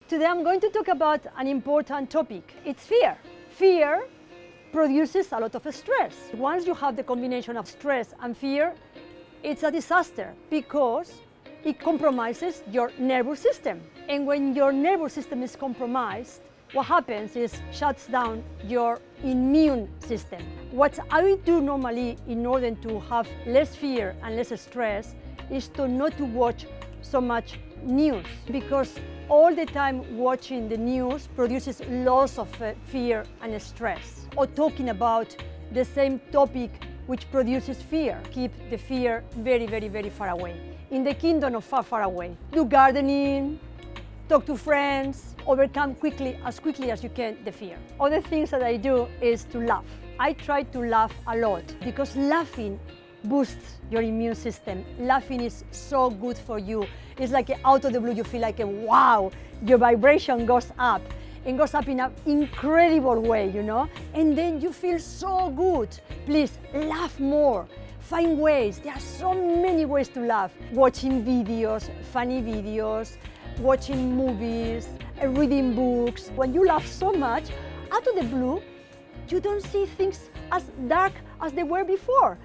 Today I'm going to talk about an important topic. It's fear. Fear produces a lot of stress. Once you have the combination of stress and fear, it's a disaster because it compromises your nervous system. And when your nervous system is compromised, what happens is shuts down your immune system. What I do normally in order to have less fear and less stress is to not to watch so much news, because all the time watching the news produces lots of fear and stress. Or talking about the same topic which produces fear. Keep the fear very, very, very far away. In the kingdom of far, far away. Do gardening, talk to friends, overcome as quickly as you can the fear. Other things that I do is to laugh. I try to laugh a lot because laughing boosts your immune system. Laughing is so good for you. It's like out of the blue, you feel like wow, your vibration goes up and goes up in an incredible way, you know? And then you feel so good. Please laugh more. Find ways. There are so many ways to laugh. Watching videos, funny videos, watching movies, reading books. When you laugh so much, out of the blue, you don't see things as dark as they were before.